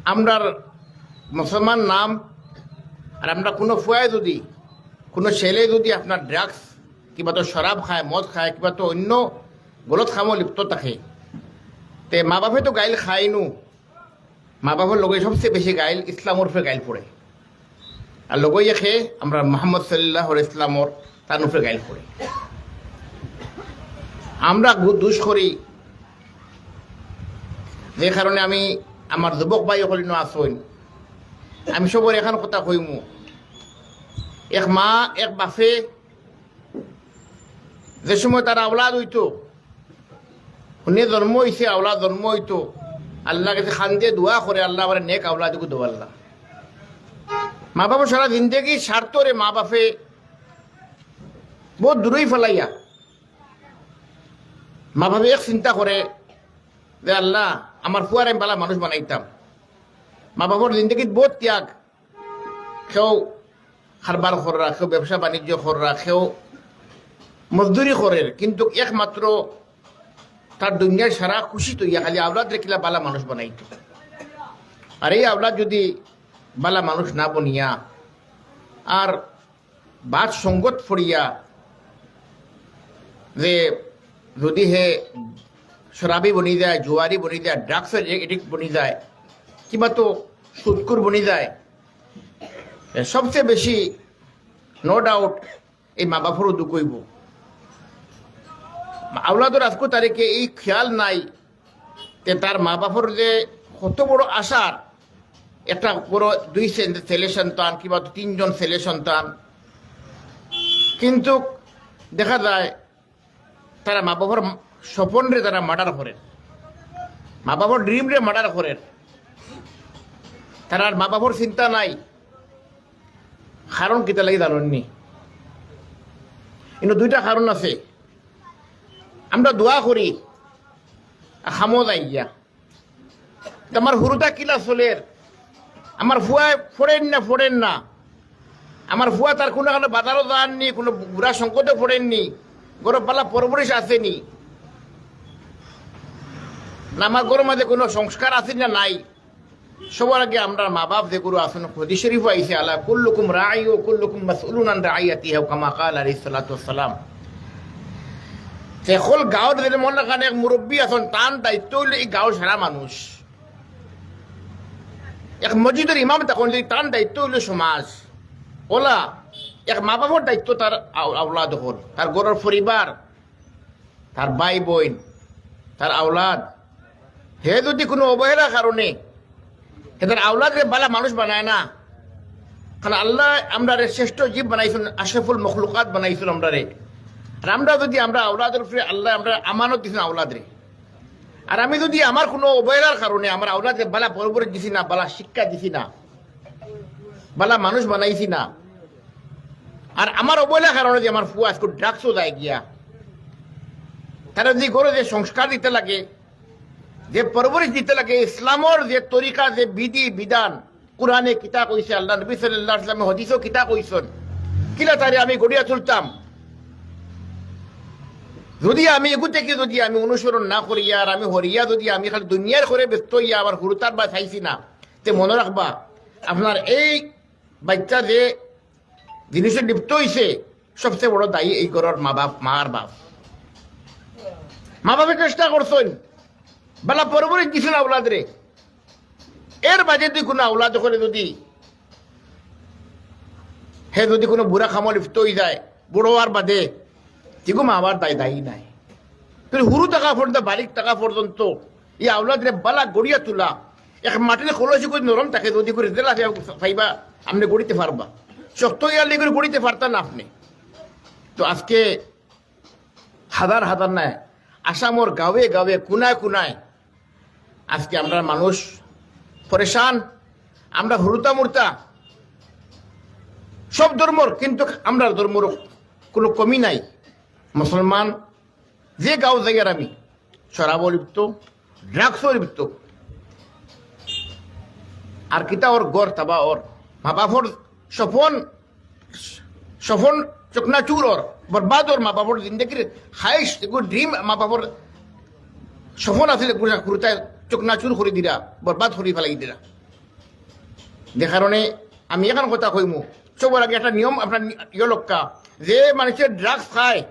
আমরার মুসলমান নাম আর আমরা কোনো ফুয়ায় যদি কোনো ছেলে যদি আপনার ড্রাগস কিংবা তো শরাব খায়, মদ খায়, কিংবা তো অন্য গলত খামো লিপ্ত থাকে, তে মা বাপে তো গাইল খায়নু, মা বাবার লগে সবচেয়ে বেশি গাইল ইসলাম ওরফে গাইল পড়ে। আর লগইয়া খেয়ে আমরা মোহাম্মদ সাল্লাহ ইসলামর তার উপরে গাইল পড়ে। আমরা দুষ করি, যে কারণে আমি আমার যুবক ভাই হলিনো আসইন, আমি সবর এখন কথা কইমু, এক মা এক বাপে যে সময় তারা আওলাদ হইতো, শুনে জন্ম হয়েছে, আওলাদ জন্ম হইতো, আল্লাহ কাছে খান দিয়ে দোয়া করে আল্লাহ আমার নেক আওলাদকে দোয়াল্লাহ। মা বাবা সারা জিন্দগি স্বার্থ রে মা বাপে বহুত দূরেই ফেলাইয়া মা বাপে এক চিন্তা করে যে আল্লাহ আমার ফুয়ার আমি বালা মানুষ বানাইতাম। মা বাবার জিন্দগিত বহুত ত্যাগ, কেউ খারবার খররা, কেউ ব্যবসা বাণিজ্য খররা, কেউ মজদুরি করের, কিন্তু একমাত্র তার দুনিয়ার সারা খুশি তৈয়া খালি আওলাদ রেখিলা বালা মানুষ বানাইত। আর এই আওলাদ যদি বালা মানুষ না বনিয়া আর বাদ সঙ্গত ফড়িয়া যে যদি হে শরাবি বনি যায়, জুয়ারি বনি যায়, ড্রাগসের এডিক্ট বনি যায়, কিংবা তো সুৎকুর বনি যায়, সবচেয়ে বেশি নো ডাউট এই মা বাপরও দুঃখ হইব। আওলাদর আজকে তারিখে এই খেয়াল নাই যে তার মা বাপর যে কত বড় আশার একটা বড় 2 ছেলে সন্তান কিংবা 3 জন ছেলে সন্তান, কিন্তু দেখা যায় তারা মা বাবার স্বপন রে তারা মার্ডার করেন, মা বাবার ড্রিম রে মার্ডার করেন। তারা আর মা বাবার চিন্তা নাই, কারণ কিতা লাগি জানেননি? কিন্তু 2টা কারণ আছে। আমরা দোয়া করি খামো যাই গিয়া, আমার হুরুটা কিলা চলের, আমার ফুয়ায় ফোড়েন না, আমার ফুয়া তার কোনো বাজারও যাননি, কোনো বুড়া সংকটে পড়েননি, গরম পালা পরবরিশ আসেনি না, আমার গরম মাঝে কোনো সংস্কার আছে না নাই। সবার আগে আমরা মা বাপ যে গুরু আসুন, হাদিস শরীফ আইছে আলা কুল্লুকুম রাঈ ওয়া কুল্লুকুম মাসউলুন আন রাঈয়াতিহি কামা ক্বালা আলাইহিস সালাতু ওয়াস সালাম। সকল গাঁৱত যদি মনে রাখেন এক মুরব্বী আছেন, তার দায়িত্ব হইল এই গাঁৱৰ সারা মানুষ। এক মসজিদের ইমাম তখন যদি তার দায়িত্ব হইল সমাজ। ওলা এক মা বাবার দায়িত্ব তার আওলাদ হল, তার ঘরের পরিবার, তার ভাই বোন, তার আওলাদ। হে যদি কোনো অবহেলার কারণে তার আওলাদকে বালা মানুষ বানায় না, কারণ আল্লাহ আমরা শ্রেষ্ঠ জীব বানাইছেন, আশরাফুল মখলুকাত বানাইছেন আমরা রে। আর আমরা যদি আমরা আওলাদের উপরে আল্লাহ আমরা আমানত দিয়েছেন আওলাদ রে, আর আমি যদি আমার কোনো অবহেলার কারণে আমার আওলাদকে বালা পরবরে দিছি না, বালা শিক্ষা দিছি না, বালা মানুষ বানাইছি না, আর আমার অবহেলার কারণে যে আমার ফুয়া আজকে ড্রাগসও যায় গিয়া, তারা যদি করে যে সংস্কার দিতে লাগে, যে পরবরিশ দিতে লাগে, ইসলামর যে তরিকা, যে বিধি বিধান, কোরআনে কিতা কইছে, আল্লাহ নবী সাল্লাল্লাহু আলাইহি ওয়াসাল্লাম হাদিসও কিতা কইছেন, কিলা তারে আমি গড়িয়া চলতাম। যদি আমি এগু থেকে যদি আমি অনুসরণ না করি আর আমি হরিয়া যদি আমি খালি দুনিয়ার করে ব্যস্ত হইয়া আবার হুরুতার বা চাইছি না, তে মনে রাখবা আপনার এই বাচ্চা যে জিনিসে লিপ্ত হইছে সবচেয়ে বড় দায়ী এই ঘরের মা বাপ, মার বাপ। মা বাপে চেষ্টা করছেন, বেলা পরবরে দিছেন আওলাদ রে, এর বাজে তুই কোনো আওলাদ করে যদি হে যদি কোনো বুড়া খামো লিপ্ত হয়ে যায় বুড়ো আর বাদে, যেগুলো মা বাবার দায়ী নাই। কিন্তু হুরু টাকা পর্যন্ত বারিক টাকা পর্যন্ত এই আওলাদ রে বালা গড়িয়া তোলা, এক মাটিতে খোলসি করে নরম থাকে, যদি করে দিলা পাইবা আপনি গড়িতে পারবা, শক্ত ইয়ালি করে গড়িতে পারতেন না আপনি। তো আজকে হাজার হাজার নাই আসামর গাঁৱে গাঁৱে কোনায় কোনায় আজকে আমরা মানুষ পরেশান। আমরা হুরুতা মুরতা সব ধর্মর, কিন্তু আমরা ধর্মর কোনো কমি নাই। মুসলমান যে গাঁও জায়গার আমি শরাবও লিপ্ত, ড্রাগসও লিপ্ত, আর কিতা ওর গড় তাবা ওর মা বাপর সফন সফন চকনাচুর ওর বরবাদ ওর মা বাপর জিন্দগির হাইস্ট ড্রিম মা বাপর সফন আসলে কুরুতায় চকনাচুর করে দিরা, বরবাদ করে ফেলাই দিরা। যে কারণে আমি এখন কথা কইমু সবার আগে একটা নিয়ম আপনার লক্ষ্য যে মানুষের ড্রাগস খায়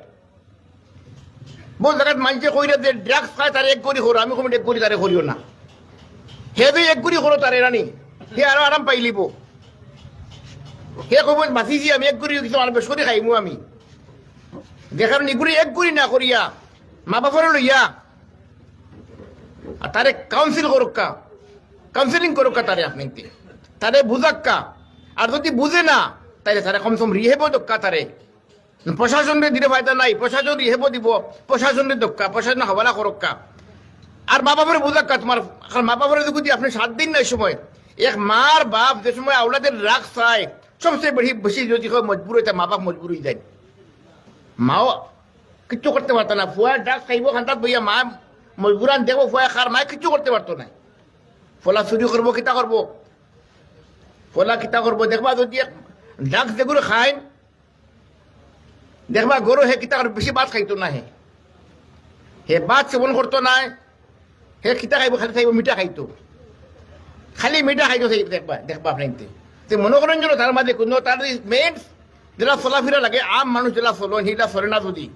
বহু জায়গায় মানুষে কইরা যে ড্রাগস খায় তার এক গড়ি করো আমি কমি এক গড়ি তারে করিও না হে তুই এক গড়ি করো তারে রানি হে আরো আরাম পাইলিব হে কব বাঁচিছি আমি এক গড়ি কিছু আর বেশ করে খাইমু আমি যে কারণে এগুলি এক গড়ি না করিয়া মা বাপরে লইয়া আর তারে কাউন্সিল করুকা কাউন্সিলিং করুকা তারে আপনি তারে বুঝাক্কা আর যদি বুঝে না তাইলে তারে কমসম রিহেব দক্কা তারে প্রশাসনের দিলে ফায়দা নাই প্রশাসন রিহেব দিব প্রশাসনের দক্কা প্রশাসন হওয়ালা করক্কা আর মা বাপরে বুঝাক্কা তোমার মা বাপরে যদি আপনি 7 দিন নাই সময় এক মার বাপ যে সময় আওলাদের রাগ চায় সবচেয়ে বেশি যদি মজবুর হইতে মা বাপ মজবুর হয়ে যায় মাও কিচ্ছু করতে পারতো না ফুয়া ডাক খাইব খান্তাত বইয়া মা মজবুরান দেখবো ফুয়া খার মায় কিচ্ছু করতে পারতো না ফলা চুরি করবো কিতা করবো ফলা কিতা করবো দেখবা যদি ডাক যেগুলো খায় দেখবা গরু হে কিতা বেশি ভাত খাইতো না হে ভাত সেবন করতো না হে কিতা খাইব খালি খাইব মিঠা খাইতো খালি মিঠা খাইতো দেখবা দেখবা আপনি মনে করেন যেন তার মাঝে কোনো তার মেন যেটা চলাফেরা লাগে আম মানুষ যেটা চলো সেইটা চলে না যদি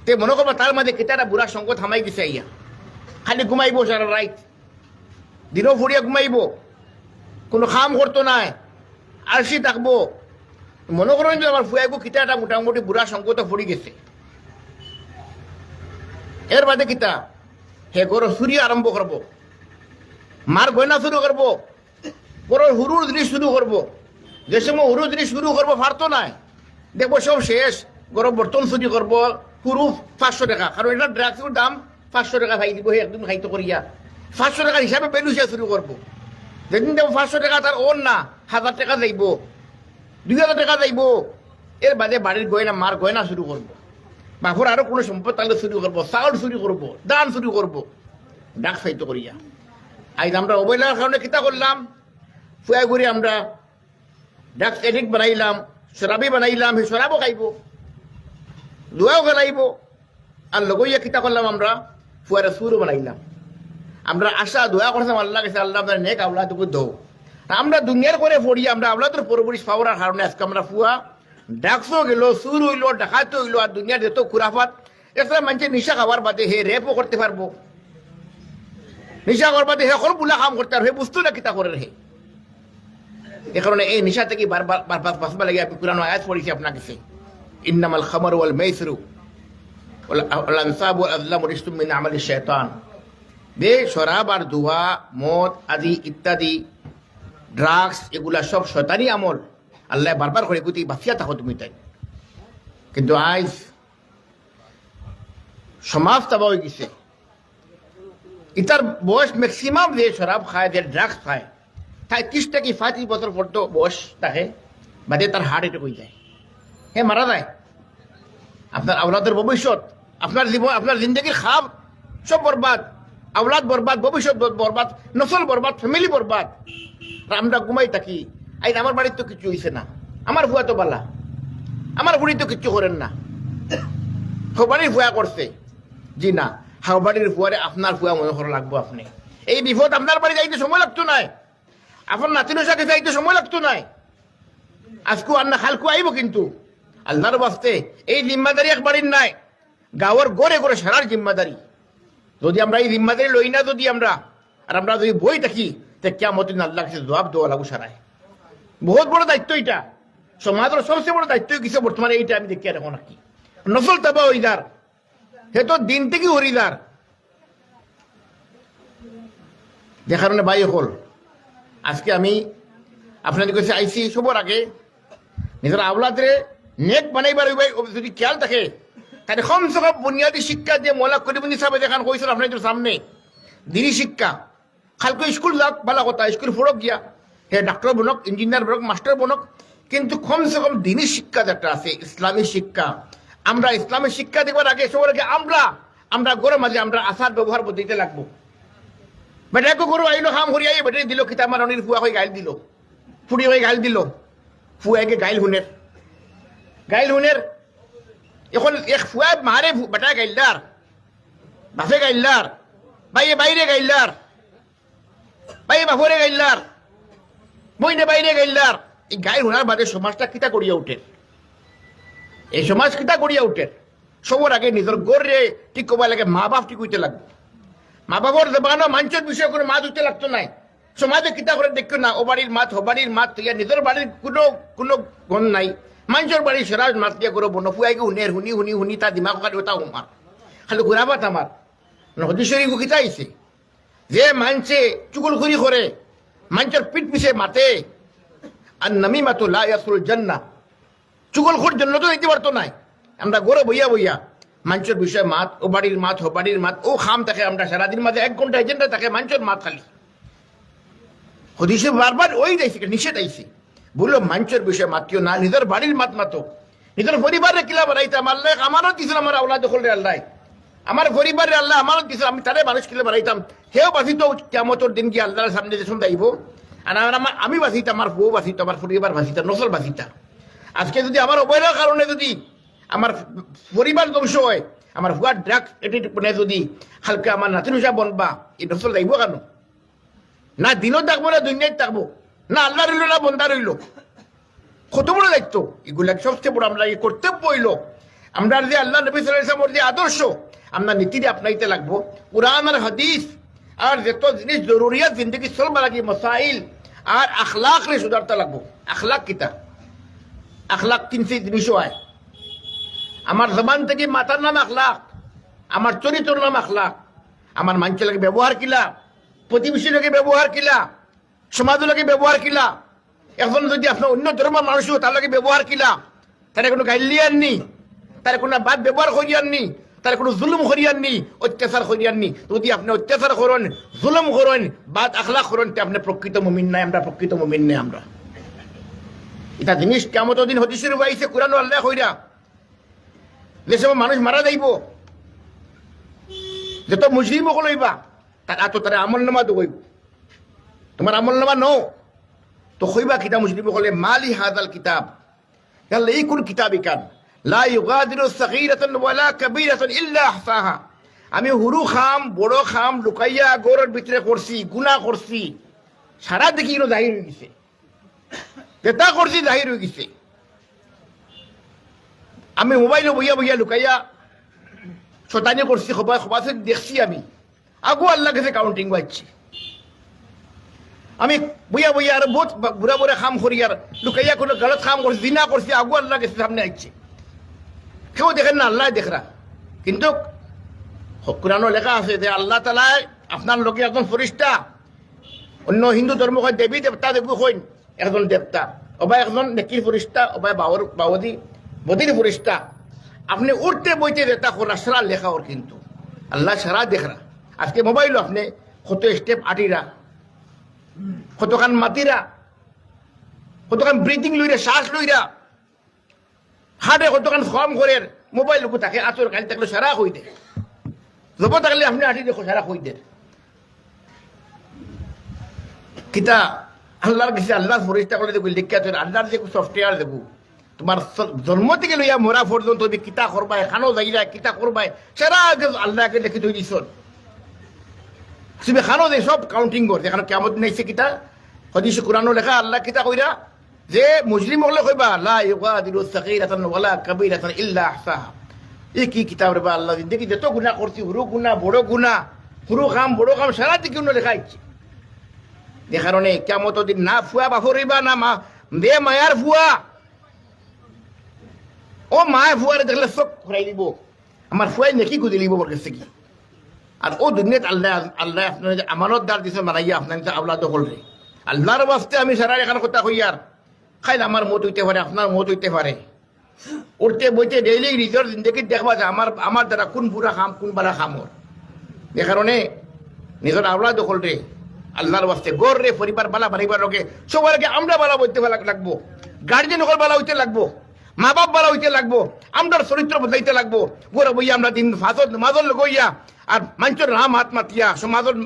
তে মনে করবা তার মাঝে কেটা বুড়া সঙ্গ থামাই দিছে ইয়া খালি ঘুমাইব সারা রাইত দিনও ফুরিয়া ঘুমাইব কোনো কাম করতো নাই আর সে থাকবো মনে করেন যে আমার ফুয়াইব কিতাটা মোটামুটি বুড়া সঙ্গ তো ফুরি গেছে এর বাদে কিতা হে গরো চুরি আরম্ভ করবো মার গয়না শুরু করবো বড় হুরুর জিনিস শুরু করবো যে সময় হুরু জিনিস শুরু করবো পারতো নাই দেখবো সব শেষ গরম বর্তন চুরি করবো হুরু 500 টাকা কারণ এটা ড্রাগসের দাম 500 টাকা খাই দিব একদিন খাইতে করিয়া 500 টাকা হিসাবে বেলুসিয়া শুরু করবো যেদিন দেখবো 500 টাকা তার ওর না 1000 টাকা যাইব 2000 টাকা যাইব এর বাদে বাড়ির গয়না মার গয়না শুরু করবো বাপুর আরো কোনো সম্পদ তাহলে শুরু করবো চাউল চুরি করবো দান শুরু করবো ডাক খাইতে করিয়া আজ আমরা অবহেলার কারণে কিতা করলাম ফুয়া ঘুরে আমরা ড্রাগস এডিক্ট বানাইলাম শরাবি বানাইলাম সেই শরাবও খাইব জুয়াও খেলাইব আর লগইয়া কিতা করলাম আমরা ফুয়ারে সুরও বানাইলাম আমরা আশা দোয়া করছিলাম আল্লাহ কাছে আল্লাহ আপনার নেক আওলাদকে দৌ আমরা দুনিয়ার করে পড়ি আমরা আওলাদের পরবরিশ পাওয়ার কারণে আজকে আমরা ফুয়া ড্রাগসও গেল সুর হইলো ডাকাতো হইলো আর দুনিয়ার যত খুরাফাত এছাড়া মানুষের নিশা খাবার বাদে হে রেপও করতে পারবো নিশা খাবার বাদে হে বুলা কাম করতে পারবে বুঝতো না কিতা করে হে এ কারণে এই নিশা থেকে বারবার বাঁচবা লাগে আমি পুরানো আয়াত পড়েছি আপনার কাছে ইন্নামাল খামারু ওয়াল মাইসিরু ওয়াল আনসাবু ওয়াল আযলামু রিজকুম মিন আমালি শাইতান বে শরাব আর দুয়া মদ আদি ইত্যাদি ড্রাগস এগুলা সব শয়তানি আমল আল্লাহ বারবার করে গুতি বাঁচিয়া থাকো তুমি তাই কিন্তু আজ সমাজ তাবা হয়ে গেছে ইতার বয়স ম্যাক্সিমাম যে শরাব খায় যে ড্রাগস খায় তাই 30 থেকে 35 বছর পর্যন্ত বয়স থাকে বাদে তার হার্ট অ্যাটাক হয়ে যায় হে মারা যায় আপনার আওলাদের ভবিষ্যৎ আপনার জীবন আপনার জিন্দগির খাব সব বরবাদ আওলাদ বরবাদ ভবিষ্যৎ বরবাদ নসল বরবাদ ফ্যামিলি বরবাদ আমরা ঘুমাই থাকি আইন আমার বাড়ির তো কিছু হয়েছে না আমার ভুয়া তো বালা আমার বুড়ি তো কিচ্ছু করেন না বাড়ির ভুয়া করছে জি না বাড়ির ভুয়ারে আপনার ভুয়া মনে করা লাগবো আপনি এই বিপদ আপনার বাড়ি যাইতে সময় লাগতো নাই আপনার নাতিনের সাথে যাইতে সময় লাগতো নাই আজকু আর না খালকু আইব কিন্তু আল্লাহর বাস্তে এই জিম্মাদারি এক বাড়ির নাই গাঁৱৰ গড়ে গড়ে সারার জিম্মাদারি যদি আমরা এই জিম্মাদারি লই না যদি আমরা আর আমরা যদি বই থাকি তে কিয়ামত দিন আল্লাহ কাছে জবাব দেওয়া লাগু সারায় বহুত বড় দায়িত্ব এটা সমাজের সবচেয়ে বড় দায়িত্ব কিছু বর্তমানে এইটা আমি দেখি এখন কি নসল তাবা হইদার হে তো দিন থেকে হরিদার যে কারণে ভাই হল আজকে আমি আপনাদের কাছে আইসি সবার আগে নিজের আওলাদরে নেক বানাইবার যদি খেয়াল থাকে তাহলে কমসে কম বুনিয়াদী শিক্ষা যে মৌলা করিমুন্নি সাহেব যেখান কইছিল আপনাদের সামনে দিনী শিক্ষা খালকো স্কুল যাক ভালো কথা স্কুল ফোরক গিয়া হে ডাক্তার বনক ইঞ্জিনিয়ার বনক মাস্টার বনক কিন্তু কমসে কম দিনী শিক্ষা যেটা আছে ইসলামী শিক্ষা আমরা ইসলামী শিক্ষা দেবার আগে সবার আগে আমরা গড়ের মাঝে আমরা আচার ব্যবহার বদলাইতে লাগবো বেটাকে গরু আইলো খাম করি আই বেটাই দিল কিতা মারণির ফুয়া হয়ে গাইল দিল ফুড়ি হয়ে গাইল দিল ফুয়াকে গাইল হুনের এখন এক ফুয়া মারে বেটা গাইলদার বাপে গাইলদার বাইরে গাইলদার বাইরে বাপরে গাইলদার বইনে বাইরে গেলার এই গায়ে হুনার বাদে সমাজটা কিতা করিয়া উঠে, এই সমাজ কিতা করিয়া উঠে। সবর আগে নিজের গড়ে ঠিক কবা লাগে, মা বাপ ঠিক হইতে লাগবে। মা বাবার জবানো মানুষের বিষয়ে কোনো মাত হইতে লাগতো নাই। সমাজে কিতা করে দেখো না, ও বাড়ির মাত ও বাড়ির মাত তুইয়া নিজের বাড়ির কোনো কোনো গণ নাই। মানুষের বাড়ির সেরা মাত দিয়া করো বন ফুয়াইকে হুনের হুনি হুনি হুনি তা দিমাগ কাটি ওটা উমার খালি ঘুরাবাত আমার হদিশরী গুকিতা আইছে যে মানছে চুগলখুরি করে, মানুষের পিঠ পিছে মাতে। আর নামিমাতু লা ইয়াসুল জান্নাহ, চুগলখুর জন্য তো দিতে পারতো নাই। আমরা গড়ে বইয়া বইয়া মানুষের বিষয়ে মাত, ও বাড়ির মাত ও বাড়ির মাত ও খাম থাকে। আমরা সারাদিন মাঝে 1 ঘন্টা এজেন্ডা থাকে মানুষের মাত খালি। হদিশে বারবার ওই যাইছে নিষেধ আইছে, বললো মানুষের বিষয়ে মাতিও না, নিজের বাড়ির মাত মাতো, নিজের পরিবারে কিলা বাড়াইতাম। আল্লাহ আমারও দিছিল, আমার আওলাদ দখল রে আল্লাহ, আমার পরিবারে আল্লাহ আমারও দিছিল, আমি তারে মানুষ কিলে বাড়াইতাম। সেও বাঁচিত কিয়ামতের দিন কি আল্লাহর সামনে যে শুনতে আইব। আর আমি বাঁচিতাম, আমার বউ বাঁচিত, আমার পরিবার বাঁচিতাম, নসল বাঁচিতাম। আজকে যদি আমার অবহেলার কারণে যদি আমার পরিবার ধ্বংস হয়, আমার ভুয়ার ড্রাগস এটি যদি হালকা আমার নাতিন হিসাব বনবা, এই নসল যাইব কেন? না দিনও থাকবো না দুনিয়ায় থাকবো, না আল্লাহ রইল না বন্দা রইল। কত বড় দায়িত্ব এগুলা, সবচেয়ে বড় আমরা কর্তব্য হইল আমরা যে আল্লাহ নবী সাল্লাল্লাহু আলাইহি ওয়াসাল্লামের যে আদর্শ আমরা নীতিরে আপনাইতে লাগবো। কুরআন আর হাদিস আর যত জিনিস জরুরিয়াত জিন্দগি চলবা লাগি মসাইল আর আখলাক রে সুধারতে লাগবো। আখলাক কিতা? আখলাক 3 জিনিস হয়। আমার জবান থেকে মাথার নাম আখলাক, আমার চরিত্র নাম আখলাক, আমার মানুষের লাগে ব্যবহার কিলা, প্রতিবেশীর লাগে ব্যবহার কিলা, সমাজের লাগে ব্যবহার কিলা। এখন যদি আপনার অন্য ধর্মের মানুষ তার লাগে ব্যবহার কিলা, তারা কোনো গাইলিয়ান নি, তার কোনো বাদ ব্যবহার করিয়ান নি, তার কোনো জুলুম করিয়ান নি, অত্যাচার করিয়ান নি। যদি আপনি অত্যাচার করেন, জুলুম করেন, বাদ আখলাক করেন, আপনি প্রকৃত মুমিন নাই। আমরা প্রকৃত মুমিন নাই। আমরা এটা জিনিস কিয়ামত দিন হদিসের বাইছে কুরআন আল্লাহ কইরা যে সব মানুষ মারা যাইব, যত মুসলিম হইবা তারা তো তারা আমল নামা তো কইব, তোমার আমল নামা নো তো কইবা কিতা মুসলিম হলে মালি হাদাল কিতাব, আল্লাহ এই কোন কিতাব ইকান লা ইউগাদিরু সাগীরাতান ওয়ালা কাবীরাতান ইল্লা আহসাহা। আমি হুরু খাম বড় খাম লুকাইয়া গোরের ভিতরে করছি, গুনাহ করছি, সারা দেখি ইনো জাহির হয়ে গেছে, যেটা করছি জাহির হয়ে গেছে। আমি মোবাইলে বইয়া বইয়া লুকাইয়া শতানি করছি, খবর খবর দেখছি, আমি আগু আল্লাহ কাছে কাউন্টিং পাচ্ছি। আমি বইয়া বইয়া আর বহুত বুড়া বুড়া খাম করি আর লুকাইয়া কোনো গলত খাম করছি, জিনা করছি, আগু আল্লাহ কাছে সামনে আসছে। কেউ দেখেন না, আল্লাহ দেখরা। কিন্তু কোরআনও লেখা আছে যে আল্লাহ তাআলা আপনার লোকে একজন ফরিস্তা, অন্য হিন্দু ধর্ম হয় দেবী দেবতা দেখবো হইন একজন দেবতা, অবা একজন নেকির ফরিস্তা, অবা বাউদি বদির ফরিস্তা। আপনি উঠতে বইতে যেটা করা সারা লেখা ওর, কিন্তু আল্লাহ সারা দেখরা। আজকে মোবাইলও আপনি কত স্টেপ আটিরা, কতখান মাতিরা, কতখান ব্রিদিং লইরা, শ্বাস লইরা, হাটে কতখান ফর্ম করে মোবাইল লোক থাকে আচর কালি থাকলে সারা হই দে, জব থাকলে আপনি আটি দেখো সারা হই দে। কিতা আল্লাহর কাছে আল্লাহ ফরিস্তা করে দেখো লিখিয়া তোর আল্লাহর যে সফটওয়্যার দেবো, তোমার জন্ম থেকে লইয়া মরা পর্যন্ত তুমি কিতা করবাই, খানো যাইরা কিতা করবাই, সারা আল্লাহকে লিখে তুই দিছ। তুমি খানো যে সব কাউন্টিং কর, যেখানে কেমন নাইছে কিতা হদিস কোরআনও লেখা আল্লাহ কিতা কইরা যে মুসলিম হলে কইবা লা ইউগাদিরু সাগীরাতান ওয়ালা কাবীরাতান ইল্লা আহসাহা। এই কি কিতাব রে বা আল্লাহ দেখি যত গুনাহ করছি, হুরু গুনাহ বড় গুনাহ, হুরু কাম বড় কাম সারা দিকে লেখা আছে। যে কারণে কিয়ামত দিন না ফুয়া বাফরিবা না মা দে মায়ার ফুয়া, ও মায় ফুয়ারে দেখলে চোখ ঘুরাই দিব, আমার ফুয়াই নেকি গুদি লিব ওর কাছে কি। আর ও দুনিয়াত আল্লাহ আল্লাহ আপনার আমানতদার দিছে মারাইয়া আপনার আওলাদ হলরে। আল্লাহর বাস্তে আমি সারা এখানে কথা কই আর খাইলে আমার মত হইতে পারে, আপনার মত হইতে পারে। উঠতে বইতে ডেইলি নিজের জিন্দগি দেখবা যে আমার দ্বারা কোন বুড়া খাম কোন বালা খামর। যে কারণে নিজের আওলাদ হলরে আল্লাহর বাস্তে গড় রে পরিবার বালা বাড়িবার লোকে সবার আগে আমরা বালা বলতে লাগবো, গার্জেন হল বালা হইতে লাগবো, মা বাপ বালা হইতে লাগবো, আমরা চরিত্র বদলাইতে লাগবো। গোড়া বইয়া আমরা দিন মাজর লগইয়া আর মানুষের নাম হাত মাতিয়া সমাজের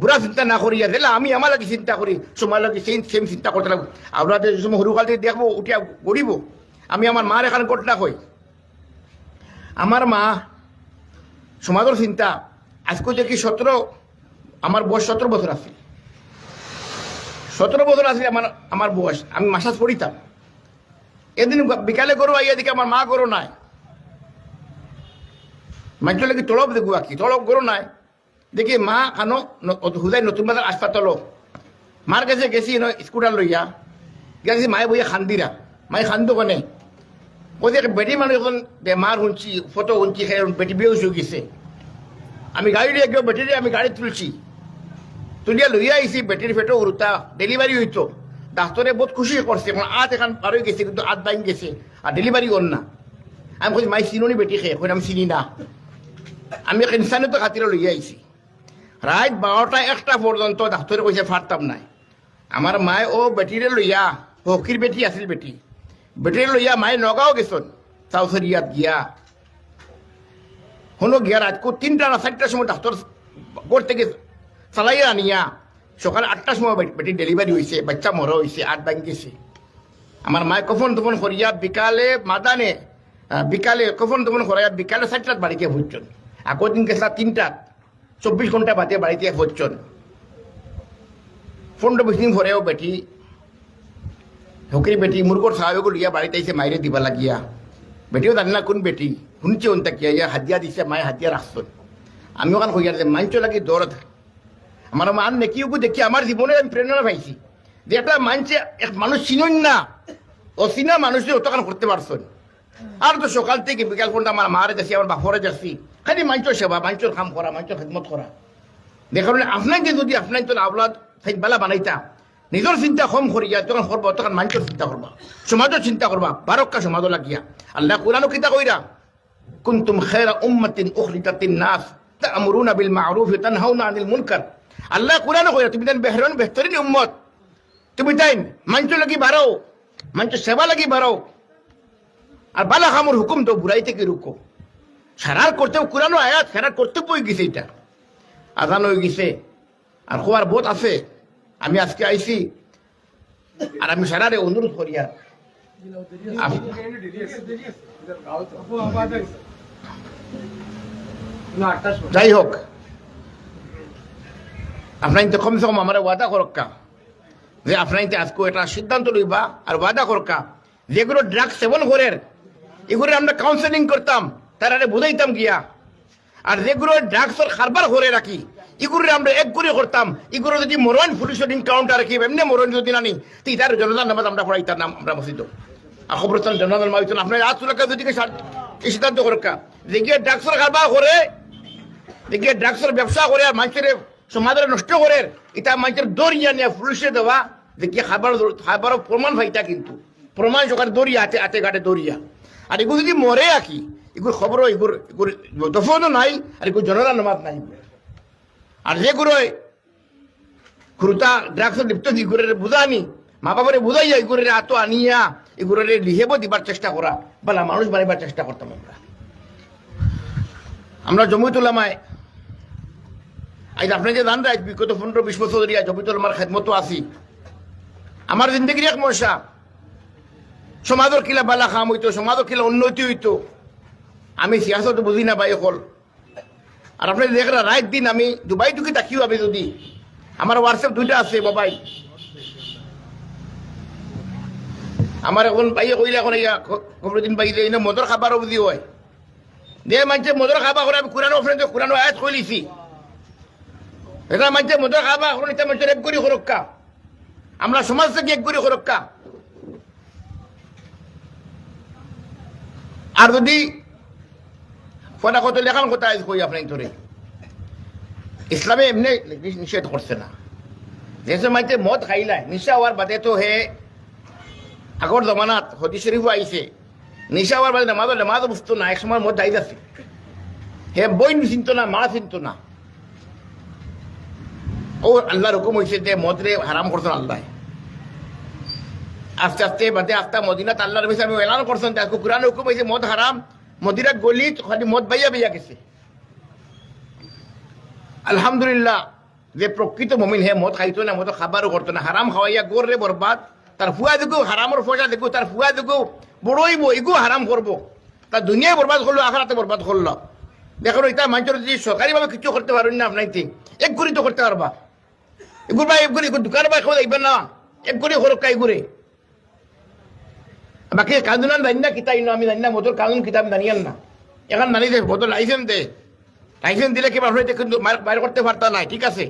বুড়া চিন্তা না করিয়া দিলে আমি আমার লাগে চিন্তা করি, সমাজ লাগে সেম চিন্তা করতে লাগবো। আমরা সরুকাল থেকে দেখবো উঠিয়া গড়িব। আমি আমার মার এখানে ঘটনা কই, আমার মা সমাজের চিন্তা আজকে দেখি আমার বয়স 17 বছর আছে, 17 বছর আসলে আমার বয়স, আমি মাসাজ পড়িতাম। এদিন বিকালে করো আইয়া দিকে আমার মা করো নাই, মাঝে লাগি তলব দেখবো আর কি, তলব করো নাই দেখি মা খানো হুদাই নতুন বাজার হাসপাতাল মার কাছে গেছি স্কুটার লইয়া গেছি, মায়ে বইয়া খান্দিরা, মায়ে খান্দো কনে ওদের বেটি মানুষ এখন বেমার শুনছি, ফটো শুনছি, বেটি বেউস হয়ে গেছে। আমি গাড়ি দিয়ে গিয়ে বেটিরে আমি গাড়ি তুলছি, তুলিয়া লইয়া আইসি, বেটির ফেটো উরুতা ডেলিভারি হইতো। ডাক্তারে বহুত খুশি করছে, এখন আত এখন পার হয়ে গেছে, কিন্তু আত বাইন গেছে আর ডেলিভারি কর না। আমি বলছি মাই চিনি বেটি খেয়ে, এখন আমি চিনি না। আমি ইনসানিয়ত খাতিরে লইয়া আইছি। রাত 12টা 1টা পর্যন্ত ডাক্তারে কইছে ফারতাম নাই। আমার মায় ও বেটিরে লইয়া, হকির বেটি আছিল বেটি, বেটিরে লইয়া মায়ে নগাঁও গেছন চাউসরিয়াত গিয়া। হনো গিয়া রাত 3টা না 4টার সময় ডাক্তার করতে গেছে চালাইয়া আনিয়া সকাল 8টার সময় বেটি ডেলিভারি হয়েছে, বাচ্চা মরা হয়েছে, 8 বাং গেছে। আমার মায় কফন তফন করিয়া বিকালে মাদানে বিকালে কফন তফন করাইয়া বিকালে 4টার বাড়িতে ভুজছেন। আগর দিন গেছিলা 3টা, 24 ঘন্টা বাদে বাড়িতে ভুজছেন। 15-20 দিন পরেও বেটি হকির বেটি মুরগর সাহাবেগুলো লইয়া বাড়িতে এসে মাইরে দিবা লাগিয়া। বেটিও জানি না কোন বেটি, শুনছে ওনটা কি হাতিয়া দিছে, মায়ে হাতিয়া রাখছেন। আমি ওখান কইয়া যে মাঞ্চ লাগি দৌড়। আমার মান নেকিও দেখি আমার জীবনে আমি প্রেরণা পাইছি যে একটা মানছে এক মানুষ চিনন না, অচিনা মানুষের অতখান করতে পারছেন। আর তো সকাল থেকে বিকাল পর্যন্ত আমার মারে যাচ্ছি, আমার বাপরে যাচ্ছি, খালি মাঞ্চর সেবা, মাঞ্চর কাম করা, মাঞ্চর খেদমত করা। দেখার আপনাকে যদি আপনার তো আওলাদ বেলা বানাইতা, নিজের চিন্তা কম করিয়া তখন করবা, তখন মাঞ্চর চিন্তা করবা, সমাজের চিন্তা করবা, বারক্কা সমাজ লাগিয়া। আল্লাহ কোরআনও কিতা কইরা, কুনতুম খায়রা উম্মাতিন উখরিজাত লিন-নাস তা'মুরুনা বিল মা'রুফ ওয়া তানহাউনা আনিল মুনকার। আল্লাহ কোরআনও কইরা তুমি তাই বেহতরিন উম্মত, তুমি তাই মাঞ্চর লাগি বাড়াও, মাঞ্চর সেবা লাগি বাড়াও, আর বালা খামুর হুকুম তো বুড়াই থেকে রুকো। সারার করতে কোরআনও আয়াত সারার করতে বই গেছে, এটা আজান হয়ে গেছে আর খোয়ার বোধ আছে। আমি আজকে আইছি আর আমি সারারে অনুরোধ করিয়া যাই হোক, আপনার কমসে কম আমার ওয়াদা করক্কা যে আপনার আজকে একটা সিদ্ধান্ত লইবা আর ওয়াদা করক্কা যেগুলো ড্রাগ সেবন করেন এগুলো আমরা কাউন্সেলিং করতাম, তারা বুঝাইতাম গিয়া। আর যেগুলো ড্রাগসের কারবার করে রাখি এগুলো আমরা এক করে করতাম। এগুলো যদি মরণ পুলিশের ইনকাউন্টার রাখি এমনি মরণ যদি নানি তো তার জনতার নামাজ আমরা পড়াইতাম নাম আমরা মসজিদ আর খবরস্থান জনতার মাইত আপনার আজ তুলাকা যদি এই সিদ্ধান্ত করক্কা দেখিয়ে ড্রাগসের কারবার করে, দেখিয়ে ড্রাগসের ব্যবসা করে আর মানুষের সমাজের নষ্ট করে, এটা মানুষের দৌড়িয়া নিয়ে পুলিশে দেওয়া দেখিয়ে খাবার প্রমাণ ভাইটা, কিন্তু প্রমাণ সকালে দৌড়িয়া হাতে হাতে ঘাটে দৌড়িয়া। আর এগুলো যদি মরে আঁকি এগুলো খবরও এগুলো দফনও নাই আর এগুলো জনরা নামাজ নাই। আর যেগুলো খুরুতা ড্রাগসের লিপ্ত এগুলো বুঝানি মা বাবারে বুঝাইয়া এগুলো আতো আনিয়া এগুলো লিহেব দিবার চেষ্টা করা, বলা মানুষ বানাইবার চেষ্টা করতাম আমরা জমিয়ত উলামায়ে। আজ আপনি যে জান রাখ বিগত 15-20 বছর ধরিয়া জমিয়ত উলামার খেদমতো আছি। আমার জিন্দগির এক মশা, সমাজের কিলা বালা খাম হইতো, সমাজের কিলা উন্নতি হইতো, আমি সিয়াসত বুঝি না ভাই হল। আর আপনি দেখরা রাত দিন আমি দুবাই ঢুকি তাকিও, আমি যদি আমার হোয়াটসঅ্যাপ 2টা আছে বাবাই, আমার এখন ভাইয়ে কইলে এখন খবর দিন পাইলে এনে মদর খাবারও বুঝি হয় দে মানছে মদর খাবা করে। আমি কোরআন অফ্রেন্ড কোরআন আয়াত কইলিছি, এটা মানছে মদর খাবা এখন এটা মানুষের এক করি সুরক্ষা, আমরা সমাজ থেকে এক করি সুরক্ষা। আর যদি ফটা কত লেখান কথা কই আপনার ধরে ইসলামে এমনি নিষেধ করছে না। যেসব মাইতে মদ খাইলাই নিশা হওয়ার বাদে তো হে আগর জমানাত হদি শরীফও আইছে, নিশা হওয়ার বাদে নামাজ বুঝতো না, এক সময় মদ দায়ী আছে, হে বই চিনত না, মা চিনত না। ও আল্লাহর হুকুম হয়েছে যে মদরে হারাম করছেন আল্লাহ। আস্তে আস্তে বাদে আস্তা মদিনাত আল্লাহর বিষয়ে আমি এলান করছেন, কোরআন হুকুম হয়েছে মদ হারাম। মদিনা গলি খালি মদ বাইয়া বাইয়া গেছে। আলহামদুলিল্লাহ, যে প্রকৃত মমিন হে মদ খাইতো না, মদ খাবারও করতো না, হারাম খাওয়াইয়া গোরে বরবাদ। তার ফুয়া দেখো হারামর ফসা দেখো, তার ফুয়া দেখো বড়ইব এগু হারাম করবো, তার দুনিয়ায় বরবাদ করলো, আখরাতে বরবাদ করলো। দেখো এটা মানুষের যদি সরকারিভাবে কিছু করতে পারেন না, আপনার এক গুলি তো করতে পারবা, এগুলো ভাই এগুলি দোকান ভাই খাওয়া দেখবেন না। এক করে হরকাই ঘুরে বাকি কানুন জানি না কিতাই না আমি জানি না মতোর কানুন কিতাব জানিয়ান না এখন জানি দে মতো লাইসেন্স দে লাইসেন্স দিলে কি আপনার কিন্তু বাইর করতে পারতা নাই ঠিক আছে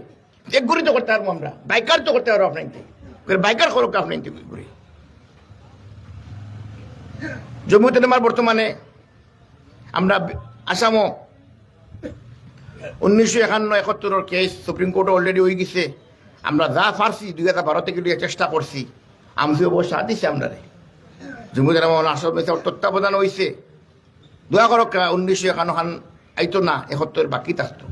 এক ঘুরি তো করতে পারবো আমরা বাইকার তো করতে পারবো আপনার বাইকার করুক আপনার ঘুরে জম্মুতে আমার বর্তমানে আমরা আসামও 1951-71 কেস সুপ্রিম কোর্টে অলরেডি হয়ে গেছে আমরা যা পারছি 2012 থেকে চেষ্টা করছি আমি অবশ্য দিছি আমরা জম্মুতে আমার আসল তত্ত্বাবধান হয়েছে দোয়া করক 1951 আইতো না 71 বাকি থাকতো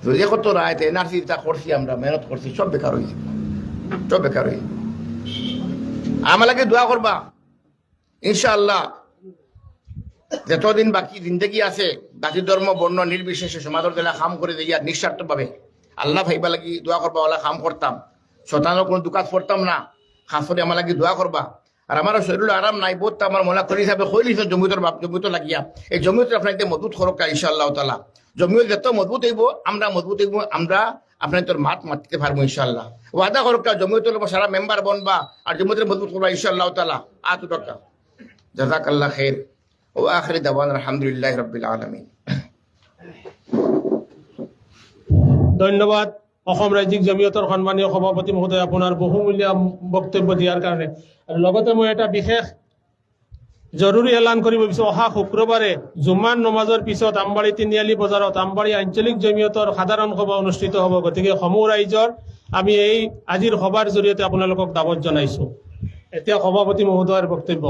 যদি 71 আয়তে এনআরসি তা করছি আমরা মেহনত করছি সব বেকার হয়েছে সব বেকার হয়েছে আমাকে দোয়া করবা ইনশাআল্লাহ যতদিন বাকি জিন্দগি আছে জাতি ধর্ম বর্ণ নির্বিশেষে সমাজের জেলা কাম করে দিয়ে নিঃস্বার্থভাবে আল্লাহ ভাইবা লাগি দোয়া করবা ওলা কাম করতাম শতানোর কোনো দোকান করতাম না খাস করে আমার লাগি দোয়া করবা আর আমার শরীর আরাম নাই বোধ আমার মনে করি হিসাবে হইলিস জমিত লাগিয়া এই জমিত আপনাকে মজবুত খরকা ইনশাআল্লাহ তালা জমিত যত মজবুত হইব আমরা মজবুত হইব আমরা আপনার তোর মাততে পারবো ইনশাআল্লাহ ওয়াদা খরকা জমিত সারা মেম্বার বনবা আর জমিতের মজবুত করবা ইনশাআল্লাহ তালা আতু টাকা জাযাকাল্লাহ খের ও আখির দাওয়ানা আলহামদুলিল্লাহি রাব্বিল আলামিন। ধন্যবাদ অসম ৰাজ্যিক জমিয়তৰ সন্মানীয় সভাপতি মহোদয় আপোনাৰ বহুমূলীয়া বক্তব্য দিয়াৰ কাৰণে আৰু লগতে মই এটা বিশেষ জৰুৰী এলান কৰিব বিচাৰো অহা শুক্ৰবাৰে জুম্মাৰ নমাজৰ পিছত আমবাৰী তিনিআলি বজাৰত আমবাৰী আঞ্চলিক জমিয়তৰ সাধাৰণ সভা অনুষ্ঠিত হ'ব গতিকে সমূহ ৰাইজৰ আমি এই আজিৰ সভাৰ জৰিয়তে আপোনালোকক দাবত জনাইছো এতিয়া সভাপতি মহোদয়ৰ বক্তব্য